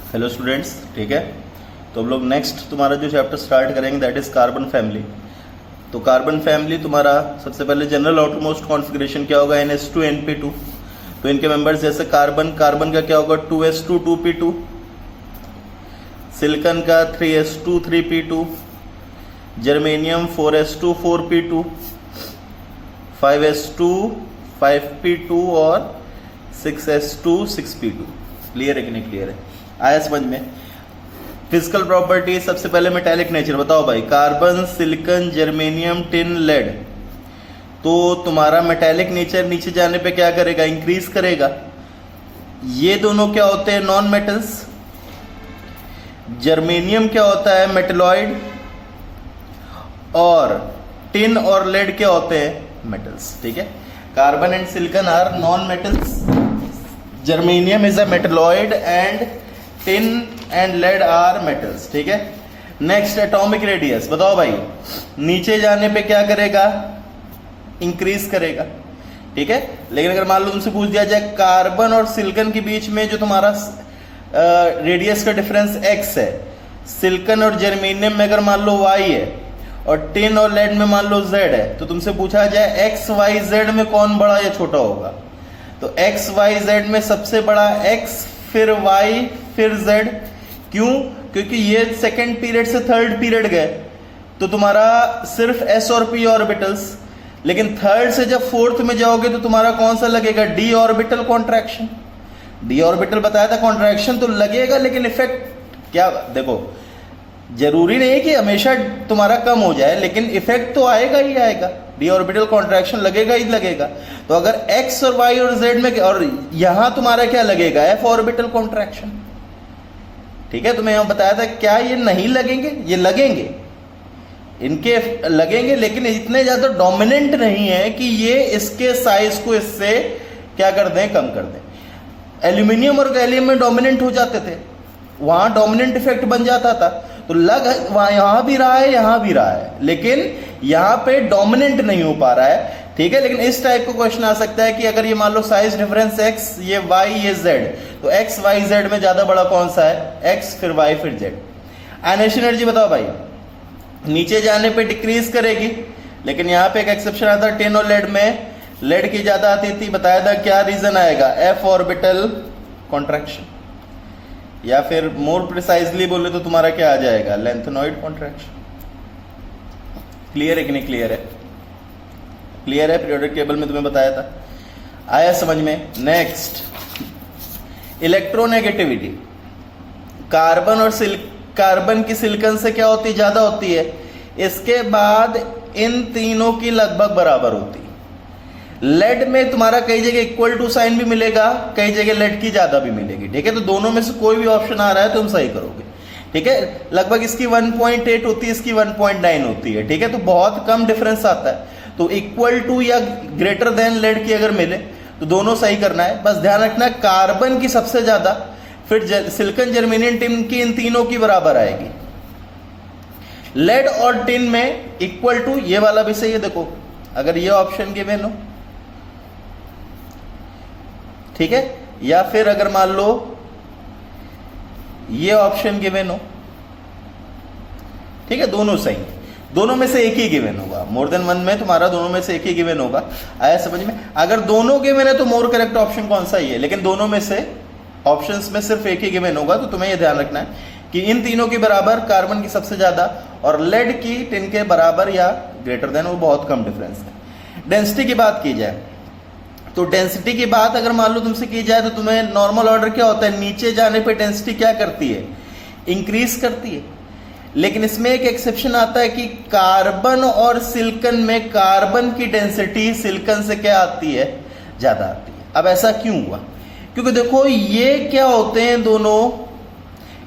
Hello students, ठीक है। तो हम लोग नेक्स्ट तुम्हारा जो चैप्टर स्टार्ट करेंगे दैट इज कार्बन फैमिली। तो कार्बन फैमिली तुम्हारा सबसे पहले जनरल आउटरमोस्ट कॉन्फ़िगरेशन क्या होगा, NH2 NP2। तो इनके मेंबर्स जैसे कार्बन का क्या होगा 2s2 2p2, सिलिकॉन का 3s2 3p2, germanium 4s2 4p2, 5s2 5p2 और 6s2 6p2। क्लियर है कि नहीं क्लियर है? आया समझ में? फिजिकल प्रॉपर्टी सबसे पहले मेटालिक नेचर बताओ भाई। Carbon, silicon, germanium, tin, lead. तो तुम्हारा मेटालिक नेचर नीचे जाने पे क्या करेगा, इंक्रीज करेगा। ये दोनों क्या होते हैं, नॉन मेटल्स। जर्मेनियम क्या होता है, मेटलॉइड। और टिन और लेड क्या होते हैं, मेटल्स। ठीक है, carbon and silicon are non metals, germanium is a metalloid and tin and lead are metals. ठीक है। नेक्स्ट एटॉमिक रेडियस बताओ भाई, नीचे जाने पे क्या करेगा, इंक्रीज करेगा। ठीक है, लेकिन अगर मान लो तुमसे पूछ दिया जाए कार्बन और सिलिकॉन के बीच में जो तुम्हारा रेडियस का डिफरेंस x है, सिलिकॉन और जर्मेनियम में अगर मान लो y है और टिन और लेड में मान लो z है, तो तुमसे पूछा जाए x y z में कौन बड़ा या छोटा होगा। तो x y z में सबसे बड़ा x, फिर y, फिर z। क्यों? क्योंकि ये सेकेंड पीरियड से थर्ड पीरियड गए तो तुम्हारा सिर्फ s और p ऑर्बिटल्स, लेकिन थर्ड से जब फोर्थ में जाओगे तो तुम्हारा कौन सा लगेगा, d orbital contraction. d orbital बताया था कॉन्ट्रैक्शन तो लगेगा, लेकिन इफेक्ट क्या, देखो जरूरी नहीं है कि हमेशा तुम्हारा कम हो जाए, लेकिन इफेक्ट तो आएगा ही आएगा। डी ऑर्बिटल कॉन्ट्रैक्शन लगेगा ही लगेगा। तो अगर x और y और z में, और यहां तुम्हारा क्या लगेगा, f ऑर्बिटल कॉन्ट्रैक्शन। ठीक है, तो मैं यहां बताया था क्या ये नहीं लगेंगे, ये लगेंगे, इनके लगेंगे, लेकिन इतने ज्यादा डोमिनेंट नहीं है कि ये इसके साइज को इससे क्या कर दें, कम कर दें। एल्यूमिनियम और गैलियम में डोमिनेंट हो जाते थे, वहां डोमिनेंट इफेक्ट बन जाता था, तो लग वहां यहां भी रहा है, यहां भी रहा है, लेकिन यहां पे डोमिनेंट नहीं हो पा रहा है। ठीक है, लेकिन इस टाइप का क्वेश्चन आ सकता है कि अगर ये मान लो साइज डिफरेंस x, ये y, ये z, तो x y z में ज्यादा बड़ा कौन सा है, x फिर y फिर z। आयनेशन एनर्जी बताओ भाई, नीचे जाने पे डिक्रीज करेगी, लेकिन यहां पे एक एक्सेप्शन आता है, टिन और लेड में लेड की ज्यादा आती थी। बताया था क्या रीजन आएगा, f ऑर्बिटल कॉन्ट्रैक्शन, या फिर मोर प्रिसाइजली बोले तो तुम्हारा क्या आ जाएगा, लेंथेनॉइड कॉन्ट्रैक्शन। क्लियर है कि नहीं क्लियर है? क्लियर है, पीरियोडिक टेबल में तुम्हें बताया था, आया समझ में? Next electronegativity. कार्बन और कार्बन की सिलिकॉन से क्या होती है, ज्यादा होती है। इसके बाद इन तीनों की लगभग बराबर होती है। लेड में तुम्हारा कई जगह इक्वल टू साइन भी मिलेगा, कई जगह लेड की ज्यादा भी मिलेगी। ठीक है, तो दोनों में से कोई भी ऑप्शन आ रहा है तो तुम सही करोगे। ठीक है, लगभग इसकी 1.8 होती है, इसकी 1.9 होती है। ठीक है, तो बहुत कम डिफरेंस आता है। तो इक्वल टू या ग्रेटर देन लेड की अगर मिले तो दोनों सही करना है। बस ध्यान रखना कार्बन की सबसे ज्यादा, फिर सिलिकॉन, जर्मेनियम, टिन की, इन तीनों की बराबर आएगी। लेड और टिन में इक्वल टू, ये वाला भी सही है। देखो अगर ये ऑप्शन गिवन हो, ठीक है, या फिर अगर मान लो ये ऑप्शन गिवन हो, ठीक है, दोनों सही है। दोनों में से एक ही गिवन होगा, मोर देन वन में तुम्हारा दोनों में से एक ही गिवन होगा। आया समझ में? अगर दोनों गिवन है तो मोर करेक्ट ऑप्शन कौन सा ही है, लेकिन दोनों में से ऑप्शंस में सिर्फ एक ही गिवन होगा। तो तुम्हें यह ध्यान रखना है कि इन तीनों के बराबर, कार्बन की सबसे ज्यादा और लेड की टिन के बराबर या ग्रेटर देन, वो बहुत कम डिफरेंस है। डेंसिटी की बात की जाए तो डेंसिटी की बात अगर मान लो तुमसे की जाए तो तुम्हें नॉर्मल ऑर्डर क्या होता है, नीचे जाने पे डेंसिटी क्या करती है, इंक्रीज करती है। लेकिन इसमें एक एक्सेप्शन आता है कि कार्बन और सिलिकॉन में कार्बन की डेंसिटी सिलिकॉन से क्या आती है, ज्यादा आती है। अब ऐसा क्यों हुआ? क्योंकि देखो ये क्या होते हैं दोनों,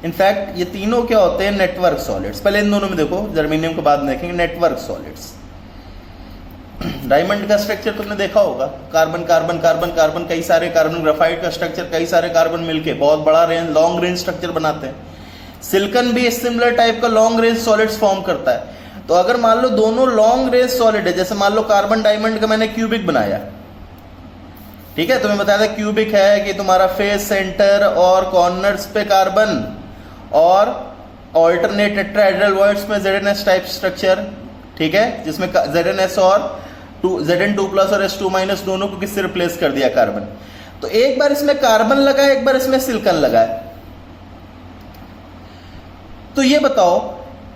इनफैक्ट ये तीनों क्या होते हैं, नेटवर्क सॉलिड्स। पहले इन दोनों में देखो, जर्मेनियम के बाद देखेंगे नेटवर्क सॉलिड्स। डायमंड का स्ट्रक्चर तुमने देखा होगा, कार्बन कार्बन कार्बन कार्बन, कई सारे कार्बन, ग्राफाइट का स्ट्रक्चर, कई सारे कार्बन मिलके बहुत बड़ा रेंज, लॉन्ग रेंज स्ट्रक्चर बनाते हैं। सिलिकॉन भी सिमिलर टाइप का लॉन्ग रेंज सॉलिड्स फॉर्म करता है। तो अगर मान लो दोनों लॉन्ग रेंज सॉलिड है, जैसे मान लो कार्बन डायमंड का मैंने क्यूबिक बनाया, ठीक है, तुम्हें बताया था क्यूबिक है कि तुम्हारा फेस, सेंटर और कॉर्नर्स पे कार्बन, और ऑल्टरनेट टेट्राहेड्रल वर्ड्स में ZnS टाइप स्ट्रक्चर, ठीक है, जिसमें ZnS और Zn2+ और S2- दोनों को किससे रिप्लेस कर दिया, कार्बन। तो एक बार इसमें कार्बन लगा है, एक बार इसमें सिलिकॉन लगा है। तो ये बताओ,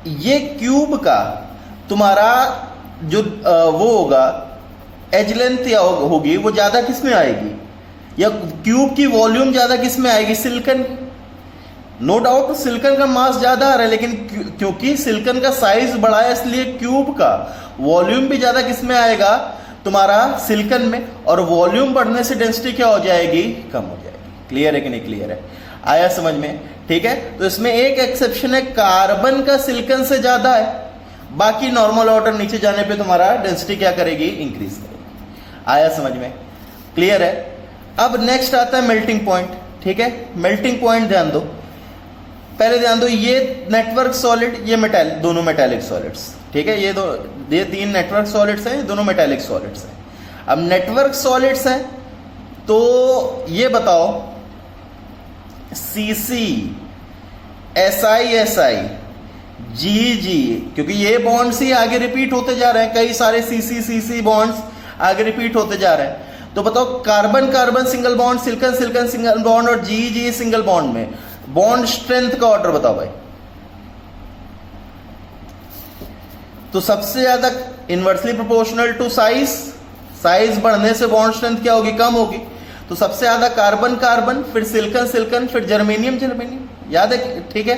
ये क्यूब का तुम्हारा जो वो होगा एज लेंथ या होगी, वो ज्यादा किस में आएगी, या क्यूब की वॉल्यूम ज्यादा किस में आएगी, सिलिकॉन। नो डाउट सिलिकॉन का मास ज्यादा आ रहा है, लेकिन क्योंकि सिलिकॉन का साइज बड़ा है इसलिए क्यूब का वॉल्यूम भी ज्यादा किस में आएगा, तुम्हारा सिलिकॉन में, और वॉल्यूम बढ़ने से डेंसिटी क्या हो जाएगी, कम हो जाएगी। क्लियर है कि नहीं क्लियर है, आया समझ में, ठीक है। तो इसमें एक एक्सेप्शन है, कार्बन का सिलिकॉन से ज्यादा है, बाकी नॉर्मल ऑर्डर नीचे जाने पे तुम्हारा डेंसिटी क्या करेगी, इंक्रीज करेगी। आया समझ में, क्लियर है। अब नेक्स्ट आता है मेल्टिंग पॉइंट, ठीक है। मेल्टिंग पॉइंट ध्यान दो, पहले ध्यान दो, ये नेटवर्क सॉलिड, ये मेटालिक, दोनों मेटालिक सॉलिड्स, ठीक है। ये 3 नेटवर्क सॉलिड्स हैं, दोनों मेटालिक सॉलिड्स हैं। अब नेटवर्क सॉलिड्स हैं तो ये बताओ CC, SI, GG, क्योंकि ये बॉन्ड्स ही आगे रिपीट होते जा रहे हैं, कई सारे CC बॉन्ड्स आगे रिपीट होते जा रहे हैं। तो बताओ carbon carbon single bond, silicon silicon single bond और GG सिंगल बॉन्ड में बॉन्ड स्ट्रेंथ का ऑर्डर बताओ भाई। तो सबसे ज्यादा inversely proportional to size, size बढ़ने से बॉन्ड स्ट्रेंथ क्या होगी, कम होगी। तो सबसे ज्यादा कार्बन कार्बन, फिर सिलिकॉन सिलिकॉन, फिर जर्मेनियम जर्मेनियम, याद है, ठीक है।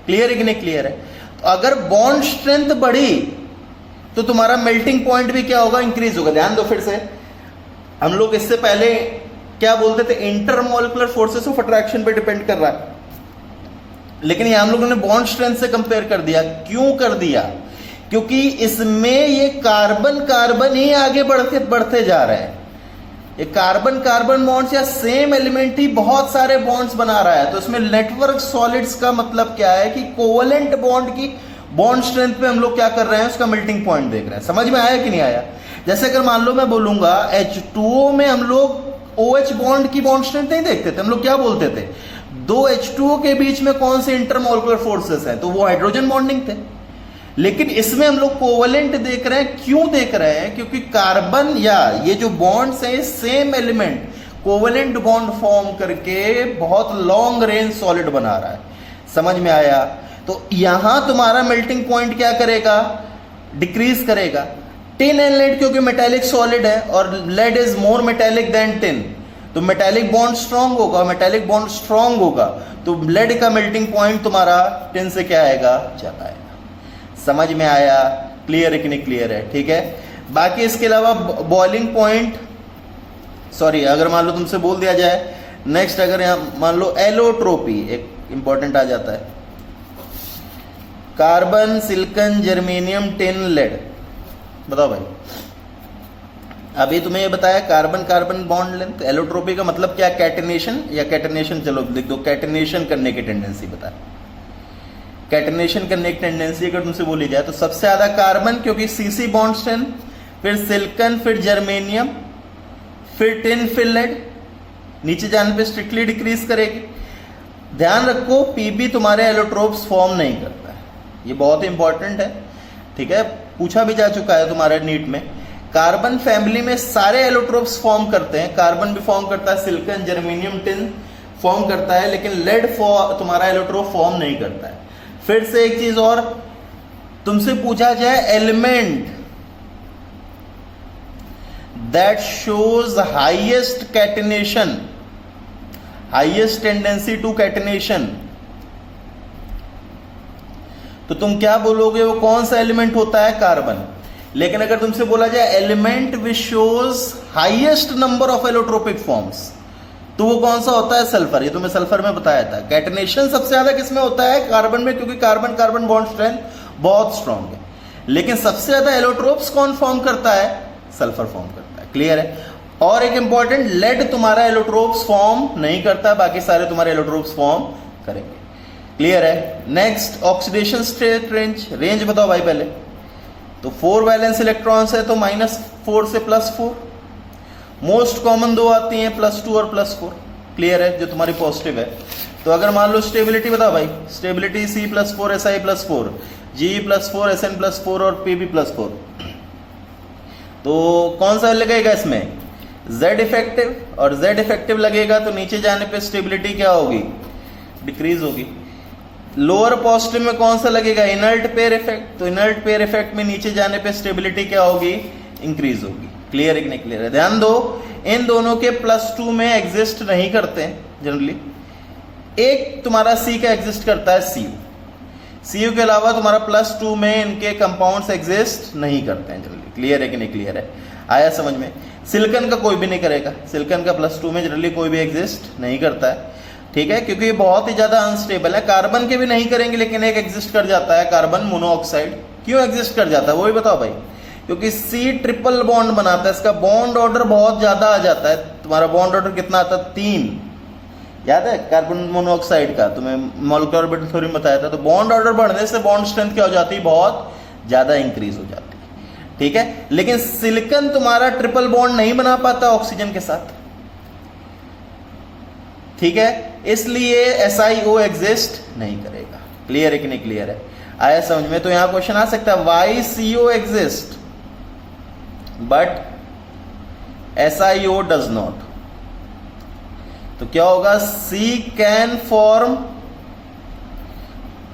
क्लियर है कि नहीं क्लियर है। तो अगर बॉन्ड स्ट्रेंथ बढ़ी तो तुम्हारा मेल्टिंग पॉइंट भी क्या होगा, इंक्रीज होगा। ध्यान दो फिर से, हम लोग इससे पहले क्या बोलते थे, इंटरमोलिकुलर फोर्सेस ऑफ अट्रैक्शन पे डिपेंड कर रहा है, लेकिन यहां हम लोगों ने बॉन्ड स्ट्रेंथ से कंपेयर कर दिया। क्यों कर दिया, क्योंकि इसमें ये कार्बन कार्बन ही आगे बढ़ते जा रहे हैं। ये कार्बन कार्बन बॉन्ड्स या सेम एलिमेंट ही बहुत सारे बॉन्ड्स बना रहा है। तो इसमें नेटवर्क सॉलिड्स का मतलब क्या है कि कोवलेंट बॉन्ड की बॉन्ड स्ट्रेंथ पे हम लोग क्या कर रहे हैं, उसका मेल्टिंग पॉइंट देख रहे हैं। समझ में आया कि नहीं आया। जैसे अगर मान लो मैं बोलूंगा H2O में हम लोग OH बॉन्ड की बॉन्ड स्ट्रेंथ नहीं देखते थे, हम लोग क्या बोलते थे, 2 H2O के बीच में कौन से इंटरमोलिकुलर फोर्सेस हैं, तो वो हाइड्रोजन बॉन्डिंग थे। लेकिन इसमें हम लोग कोवलेंट देख रहे हैं। क्यों देख रहे हैं, क्योंकि कार्बन या ये जो बॉन्ड्स हैं same element covalent bond form करके बहुत लॉन्ग रेंज सॉलिड बना रहा है। समझ में आया। तो यहां तुम्हारा मेल्टिंग पॉइंट क्या करेगा, डिक्रीज करेगा। टिन एंड लेड क्योंकि मेटालिक सॉलिड है और lead is more metallic than tin, तो मेटालिक बॉन्ड स्ट्रांग होगा, मेटालिक बॉन्ड स्ट्रांग होगा तो लेड का मेल्टिंग पॉइंट तुम्हारा टिन से क्या आएगा, ज्यादा आएगा। समझ में आया, क्लियर है कि नहीं क्लियर है, ठीक है। बाकी इसके अलावा बॉइलिंग पॉइंट, सॉरी अगर मान लो तुमसे बोल दिया जाए नेक्स्ट, अगर यहां मान लो एलोट्रोपी एक इंपॉर्टेंट आ जाता है, carbon silicon germanium tin lead, बताओ भाई। अभी तुम्हें ये बताया carbon carbon bond length, allotropy का मतलब क्या, कैटेनेशन या कैटेनेशन, चलो लिख दो, कैटेनेशन करने की टेंडेंसी बताए। कैटेनेशन करने की टेंडेंसी अगर तुमसे बोली जाए तो सबसे ज्यादा कार्बन क्योंकि CC बॉन्ड स्ट्रेंथ, फिर सिलिकॉन, फिर जर्मेनियम, फिर टिन, फिर लेड, नीचे जाने पे स्ट्रिक्टली डिक्रीज करेगी। ध्यान रखो PB तुम्हारे एलोट्रोप्स फॉर्म नहीं करता है, ये बहुत इंपॉर्टेंट है, ठीक है, पूछा भी जा चुका है तुम्हारे नीट में। कार्बन फैमिली में सारे एलोट्रोप्स फॉर्म करते हैं, कार्बन भी फॉर्म करता है, सिलिकॉन जर्मेनियम टिन फॉर्म करता है, लेकिन लेड तुम्हारा एलोट्रोप फॉर्म नहीं करता है। फिर से एक चीज और, तुमसे पूछा जाए element that shows highest catenation, highest tendency to catenation, तो तुम क्या बोलोगे, वो कौन सा एलिमेंट होता है, कार्बन। लेकिन अगर तुमसे बोला जाए element which shows highest number of allotropic forms, तो वो कौन सा होता है, सल्फर। ये तुम्हें सल्फर में बताया था। कैटेनेशन सबसे ज्यादा किसमें होता है, कार्बन में, क्योंकि कार्बन कार्बन बॉन्ड स्ट्रेंथ बहुत स्ट्रांग है। लेकिन सबसे ज्यादा एलोट्रोप्स कौन फॉर्म करता है, सल्फर फॉर्म करता है। क्लियर है। और एक इंपॉर्टेंट, लेड तुम्हारा एलोट्रोप्स फॉर्म नहीं करता, बाकी सारे तुम्हारे एलोट्रोप्स फॉर्म करेंगे। क्लियर है। Next oxidation state range, range बताओ भाई पहले। तो 4 वैलेंस इलेक्ट्रॉन्स है तो -4 से +4, मोस्ट कॉमन दो आती हैं, +2 और +4। क्लियर है, जो तुम्हारी पॉजिटिव है। तो अगर मान लो स्टेबिलिटी बताओ भाई, stability C+4 Si+4 Ge+4 Sn+4 और Pb+4, तो कौन सा लगेगा इसमें? Z इफेक्टिव, और Z इफेक्टिव लगेगा तो नीचे जाने पे स्टेबिलिटी क्या होगी? डिक्रीज होगी। लोअर पॉजिटिव में कौन सा लगेगा? इनर्ट पेयर इफेक्ट, तो इनर्ट पेयर इफेक्ट में नीचे जाने पे स्टेबिलिटी क्या होगी? इंक्रीज होगी। क्लियर है कि नहीं क्लियर है? ध्यान दो, इन दोनों के +2 में एग्जिस्ट नहीं करते हैं जनरली। एक तुम्हारा C का एग्जिस्ट करता है, CU के अलावा तुम्हारा +2 में इनके कंपाउंड्स एग्जिस्ट नहीं करते हैं जनरली। क्लियर है कि नहीं क्लियर है? आया समझ में? सिलिकॉन का कोई भी नहीं करेगा, सिलिकॉन का +2 में जनरली कोई भी एग्जिस्ट नहीं करता है, ठीक है, क्योंकि ये बहुत ही ज्यादा अनस्टेबल है। कार्बन के भी नहीं करेंगे, लेकिन एक एग्जिस्ट कर जाता है, कार्बन मोनोऑक्साइड। क्यों एग्जिस्ट कर जाता है वो भी बताओ भाई? क्योंकि C ट्रिपल बॉन्ड बनाता है, इसका बॉन्ड ऑर्डर बहुत ज्यादा आ जाता है। तुम्हारा बॉन्ड ऑर्डर कितना आता है? 3। याद है कार्बन मोनोऑक्साइड का तुम्हें मॉलिक्यूलर ऑर्बिटल थ्योरी में बताया था। तो बॉन्ड ऑर्डर बढ़ने से बॉन्ड स्ट्रेंथ क्या हो जाती है? बहुत ज्यादा इंक्रीज हो जाती है, ठीक है। लेकिन सिलिकॉन तुम्हारा ट्रिपल बॉन्ड नहीं बना पाता ऑक्सीजन के साथ, ठीक है, इसलिए SiO एग्जिस्ट नहीं करेगा। क्लियर है कि नहीं क्लियर है? आया समझ में? तो यहां क्वेश्चन आ सकता है, why CO exist but SiO does not. तो क्या होगा? C can form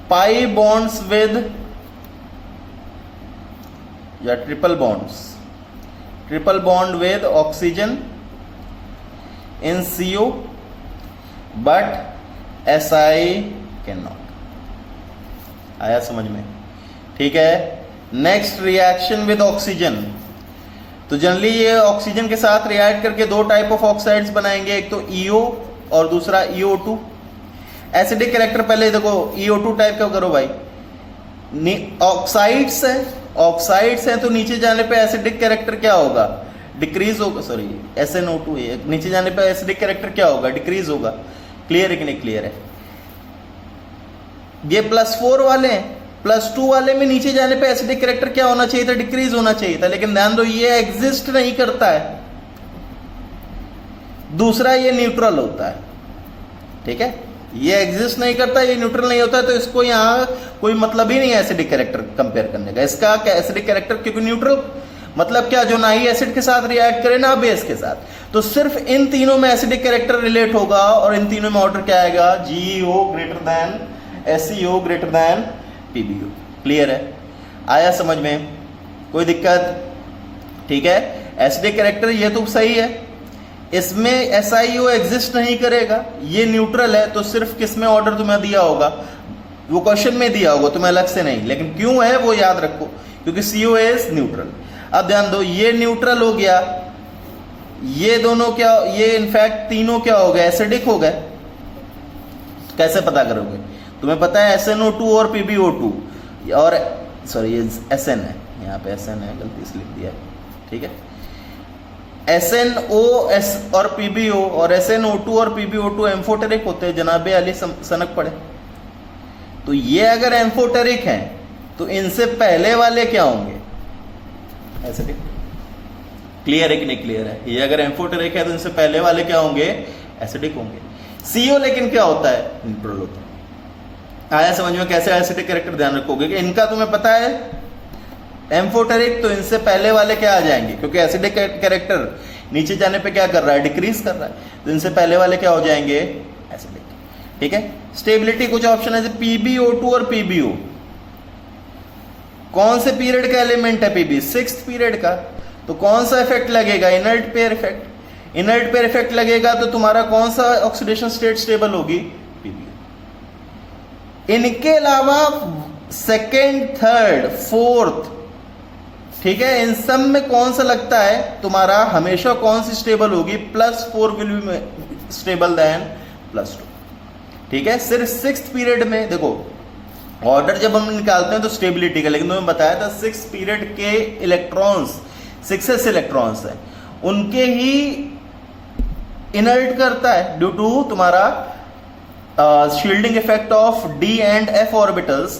pi bonds with या triple bond with oxygen in CO but Si can not. आया समझ में? ठीक है। Next, reaction with oxygen. तो जनरली ये ऑक्सीजन के साथ रिएक्ट करके दो टाइप ऑफ ऑक्साइड्स बनाएंगे, एक तो EO और दूसरा EO2। एसिडिक कैरेक्टर पहले देखो, EO2 टाइप का करो भाई। ऑक्साइड्स है तो नीचे जाने पे एसिडिक कैरेक्टर क्या होगा? डिक्रीज होगा। सॉरी, SnO2 है, नीचे जाने पे एसिडिक कैरेक्टर क्या होगा? डिक्रीज होगा। क्लियर है कि नहीं क्लियर है? ये +4 वाले हैं, +2 वाले में नीचे जाने पे एसिडिक कैरेक्टर क्या होना चाहिए था? डिक्रीज होना चाहिए था, लेकिन ध्यान दो ये एग्जिस्ट नहीं करता है। दूसरा ये न्यूट्रल होता है, ठीक है, ये एग्जिस्ट नहीं करता, ये न्यूट्रल नहीं होता है, तो इसको यहां कोई मतलब ही नहीं है एसिडिक कैरेक्टर कंपेयर करने का। इसका क्या एसिडिक कैरेक्टर, क्योंकि न्यूट्रल मतलब क्या? जो ना ही एसिड के साथ रिएक्ट करे ना बेस के साथ, तो सिर्फ इन तीनों में एसिडिक कैरेक्टर रिलेट होगा, और इन तीनों में ऑर्डर क्या आएगा? GeO greater than SeO greater than PbO। Clear है? आया समझ में? कोई दिक्कत? ठीक है। एसिडिक कैरेक्टर ये तो सही है, इसमें SiO एग्जिस्ट नहीं करेगा, ये न्यूट्रल है, तो सिर्फ किस में ऑर्डर तुम्हें दिया होगा? वो क्वेश्चन में दिया होगा, तुम्हें अलग से नहीं। लेकिन क्यों है वो याद रखो, क्योंकि CO इज न्यूट्रल। अब ध्यान दो, ये न्यूट्रल हो गया, ये दोनों क्या, ये इनफैक्ट तीनों क्या हो गए? एसिडिक हो गए। कैसे पता करोगे? तुम्हें पता है SnO2 और PbO2, और सॉरी ये Sn है, यहाँ पे Sn है, गलती से लिख दिया है, ठीक है। SnO और PbO और SnO2 और PbO2 एम्फोटेरिक होते हैं, जनाबे अली सनक पड़े। तो ये अगर एम्फोटेरिक हैं तो इनसे पहले वाले क्या होंगे? एसिडिक। क्लियर है कि नहीं क्लियर है? ये अगर एम्फोटेरिक है तो इनसे पहले वाले क्या होंगे? एसिडिक होंगे। CO लेकिन क्या होता है? न्यूट्रल होता है। आया समझ में? कैसे एसिडिक कैरेक्टर ध्यान रखोगे कि इनका तुम्हें पता है एम्फोटेरिक, तो इनसे पहले वाले क्या आ जाएंगे? क्योंकि एसिडिक कैरेक्टर नीचे जाने पे क्या कर रहा है? डिक्रीज कर रहा है, तो इनसे पहले वाले क्या हो जाएंगे? एसिडिक। ठीक है। स्टेबिलिटी कुछ ऑप्शन है, PbO2 और PbO। कौन से पीरियड का एलिमेंट है Pb? 6th पीरियड का। तो कौन सा इफेक्ट लगेगा? Inert pair effect. Inert pair effect लगेगा तो तुम्हारा कौन सा ऑक्सीडेशन स्टेट स्टेबल होगी? PbO। इनके अलावा 2nd, 3rd, 4th, ठीक है, इन सब में कौन सा लगता है तुम्हारा? हमेशा कौन सी स्टेबल होगी? +4 विल बी स्टेबल देन +2। ठीक है। सिर्फ 6th पीरियड में देखो, ऑर्डर जब हम निकालते हैं तो स्टेबिलिटी का, लेकिन तुम्हें बताया था 6th पीरियड के इलेक्ट्रॉन्स, 6s इलेक्ट्रॉन्स है, उनके ही इनर्ट करता है ड्यू टू तुम्हारा shielding effect of D and F orbitals.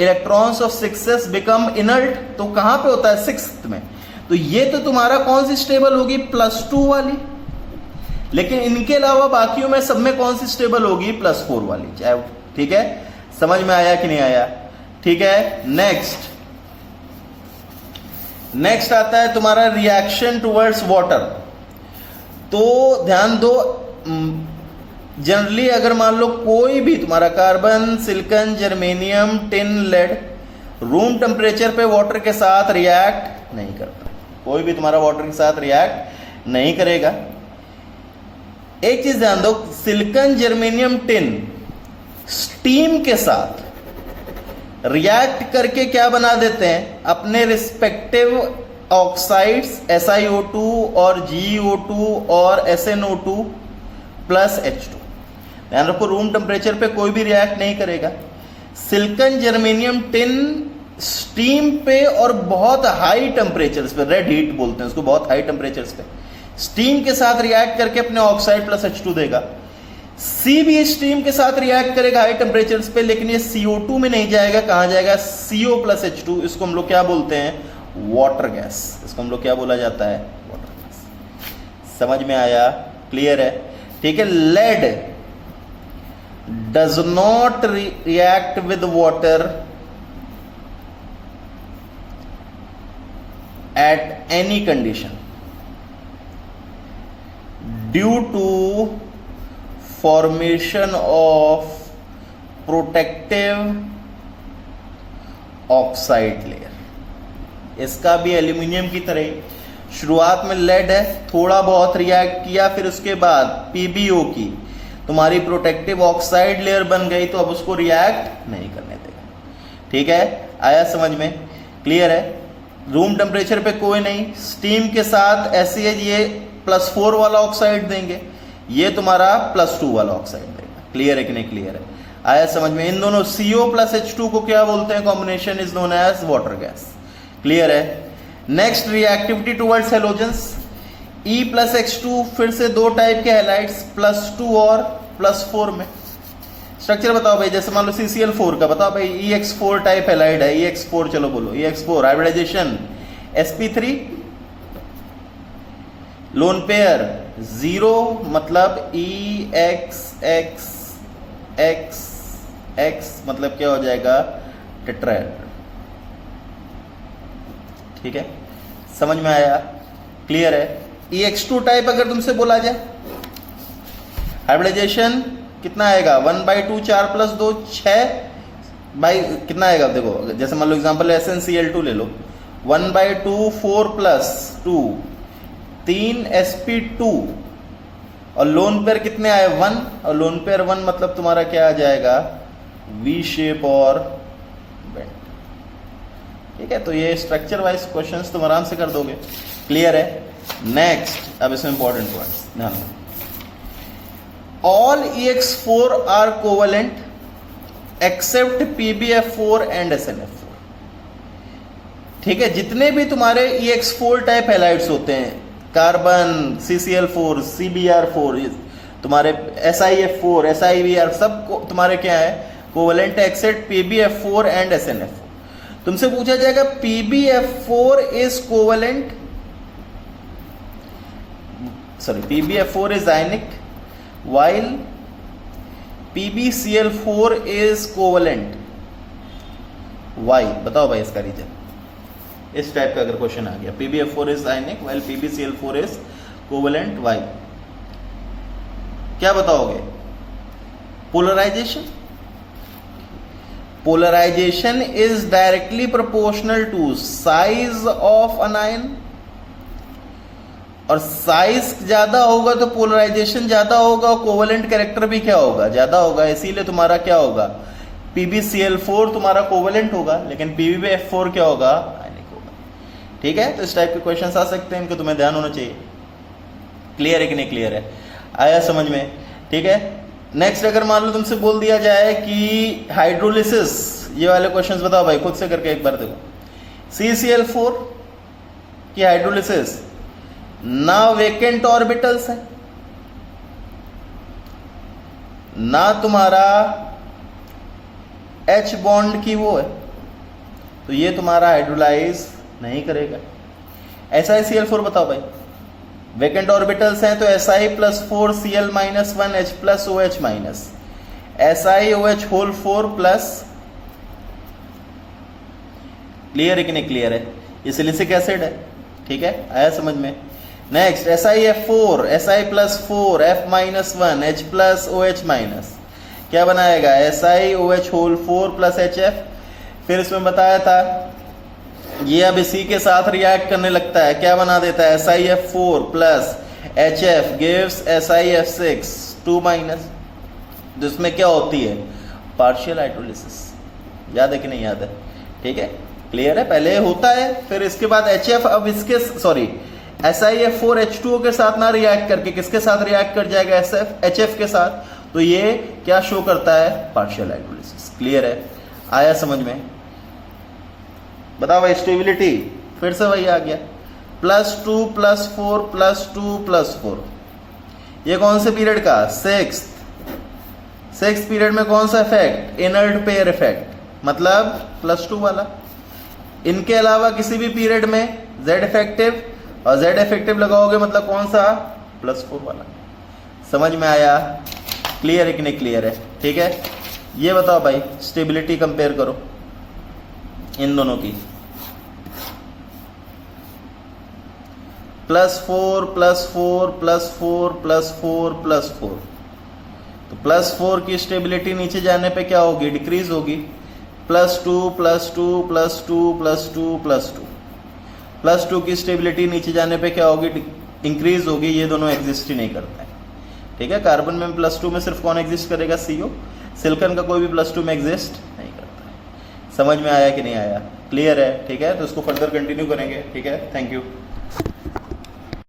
Electrons of 6s become inert. तो कहां पे होता है? 6th में। तो ये तो तुम्हारा कौन सी स्टेबल होगी, +2 वाली। लेकिन इनके अलावा बाकियों में सब में कौन सी स्टेबल होगी, +4 वाली, चाहे, ठीक है। समझ में आया कि नहीं आया, ठीक है। नेक्स्ट आता है तुम्हारा रिएक्शन टुवर्ड्स वाटर। तो ध्यान दो, जनरली अगर मान लो कोई भी तुम्हारा carbon, silicon, germanium, tin, lead room temperature पे वाटर के साथ रिएक्ट नहीं करता, कोई भी तुम्हारा वाटर के साथ रिएक्ट नहीं करेगा। एक चीज ध्यान दो, सिलिकॉन, जर्मेनियम, टिन स्टीम के साथ रिएक्ट करके क्या बना देते हैं, अपने रिस्पेक्टिव ऑक्साइड्स SiO2 और GeO2 और SnO2 प्लस H2। ध्यान रखो, रूम टेम्परेचर पे कोई भी रिएक्ट नहीं करेगा। सिलिकॉन, जर्मेनियम, टिन स्टीम पे और बहुत हाई टेम्परेचर्स पे, रेड हीट बोलते हैं उसको, बहुत हाई टेम्परेचर्स पे स्टीम के साथ रिएक्ट करके अपने ऑक्साइड प्लस H2 देगा। सी भी स्टीम के साथ रिएक्ट करेगा हाई टेम्परेचर्स पे, लेकिन ये CO2 में नहीं जाएगा, कहां जाएगा, CO प्लस H2। इसको हम लोग क्या बोलते हैं, वाटर गैस। इसको हम लोग क्या बोला जाता है, वाटर गैस। समझ में आया, क्लियर है, ठीक है। Lead does not react with water at any condition due to formation of protective oxide layer. इसका भी एल्यूमिनियम की तरह शुरुआत में लेड है, थोड़ा बहुत रिएक्ट किया, फिर उसके बाद PbO की तुम्हारी प्रोटेक्टिव ऑक्साइड लेयर बन गई, तो अब उसको रिएक्ट नहीं करने देगा, ठीक है। आया समझ में, क्लियर है। रूम टेम्परेचर पे कोई नहीं, स्टीम के साथ ऐसे ये +4 वाला ऑक्साइड देंगे, ये तुम्हारा +2 वाला ऑक्साइड देगा। क्लियर है कि नहीं, क्लियर है, आया समझ में। इन दोनों CO प्लस H2 को क्या बोलते हैं, combination is known as water gas. Clear है। Next, reactivity towards halogens. E plus H2 फिर से दो टाइप के हैलाइड्स, +2 और +4 में। स्ट्रक्चर बताओ भाई, जैसे मान लो CCl4 का बताओ भाई, EX4 टाइप हैलाइड है, EX4 चलो बोलो, EX4 hybridisation sp3 lone pair 0 मतलब EXXX मतलब क्या हो जाएगा, टेट्राहेड्रल। ठीक है, समझ में आया, क्लियर है। EX2 टाइप अगर तुमसे बोला जाए, हाइब्रिडाइजेशन कितना आएगा, 1/2 4 + 2 6 बाई कितना आएगा, देखो जैसे मान लो एग्जांपल SnCl2 ले लो, 1/2 4 + 2 3 sp2 और लोन पेयर कितने आए 1, और लोन पेयर 1 मतलब तुम्हारा क्या आ जाएगा, V शेप और बेंट। ठीक है, तो ये स्ट्रक्चर वाइज क्वेश्चंस तुम आराम से कर दोगे, क्लियर है। नेक्स्ट, अब इसमें इंपॉर्टेंट पॉइंट्स ध्यान दो। All EX4 are covalent except PbF4 and SnF4। ठीक है, जितने भी तुम्हारे EX4 टाइप हैलाइड्स होते हैं, कार्बन, CCl4, CbR4, तुम्हारे SiF4, SiVr, सब तुम्हारे क्या है, covalent except PbF4 and SnF4। तुमसे पूछा जाएगा PbF4 is covalent, sorry PbF4 is ionic while PbCl4 is covalent। Why? बताओ भाई इसका रीजन। इस टाइप का अगर क्वेश्चन आ गया, PbF4 is ionic while PbCl4 is covalent, why? क्या बताओगे? Polarisation. Polarisation is directly proportional to size of an ion, और साइज ज्यादा होगा तो पोलराइजेशन ज्यादा होगा और कोवेलेंट कैरेक्टर भी क्या होगा, ज्यादा होगा। इसीलिए तुम्हारा क्या होगा, PbCl4 तुम्हारा कोवेलेंट होगा, लेकिन PbF4 क्या होगा, आयनिक होगा। ठीक है, तो इस टाइप के क्वेश्चंस आ सकते हैं, इनको तुम्हें ध्यान होना चाहिए। क्लियर है कि नहीं, क्लियर है, आया समझ में। ठीक है, नेक्स्ट अगर मान लो तुमसे बोल दिया जाए कि हाइड्रोलिसिस, ये वाले क्वेश्चंस बताओ भाई, खुद से करके एक बार देखो। CCl4 की हाइड्रोलिसिस, ना वेकेंट ऑर्बिटल्स है, ना तुम्हारा H बॉन्ड की वो है, तो ये तुम्हारा हाइड्रोलाइज नहीं करेगा। SiCl4 बताओ भाई, वैकेंट ऑर्बिटल्स हैं तो Si+4Cl -1 H plus OH minus SiOH whole 4 plus, clear है कि नहीं क्लियर है, ये सिलिसिक एसिड है, ठीक है, आया समझ में। Next SiF4 Si+4 F-1 H plus OH minus, क्या बनाएगा SiOH होल 4 प्लस HF। फिर इसमें बताया था ये अब इसी के साथ रिएक्ट करने लगता है, क्या बना देता है SiF4 plus HF gives SiF6 2 minus, जिसमें क्या होती है पार्शियल हाइड्रोलिसिस। याद है कि नहीं याद है, ठीक है, क्लियर है, पहले होता है फिर इसके बाद HF अब इसके सॉरी SiF4 H2O के साथ ना रिएक्ट करके किसके साथ रिएक्ट कर जाएगा HF के साथ, तो ये क्या शो करता है पार्शियल हाइड्रोलिसिस। क्लियर है, आया समझ में। बताओ भाई स्टेबिलिटी, फिर से वही आ गया +2 +4 +2 +4, ये कौन से पीरियड का सिक्स्थ पीरियड में कौन सा इफेक्ट इनर्ट पेयर इफेक्ट, मतलब +2 वाला। इनके अलावा किसी भी पीरियड में Z इफेक्टिव और Z इफेक्टिव लगाओगे मतलब कौन सा +4 वाला। समझ में आया, क्लियर है कि नहीं क्लियर है, ठीक है। ये बताओ भाई स्टेबिलिटी कंपेयर करो इन दोनों की, +4 +4 +4 +4 +4, तो +4 की स्टेबिलिटी नीचे जाने पे क्या होगी डिक्रीज होगी, +2 +2 +2 +2 +2, +2 की स्टेबिलिटी नीचे जाने पे क्या होगी इंक्रीज होगी। ये दोनों एग्जिस्ट ही नहीं करते हैं, ठीक है। कार्बन में +2 में सिर्फ कौन एग्जिस्ट करेगा CO, सिलिकॉन का कोई भी +2 में एग्जिस्ट नहीं करता है। समझ में आया कि नहीं आया, क्लियर है, ठीक है। तो इसको फर्दर कंटिन्यू करेंगे, ठीक है। Thank you.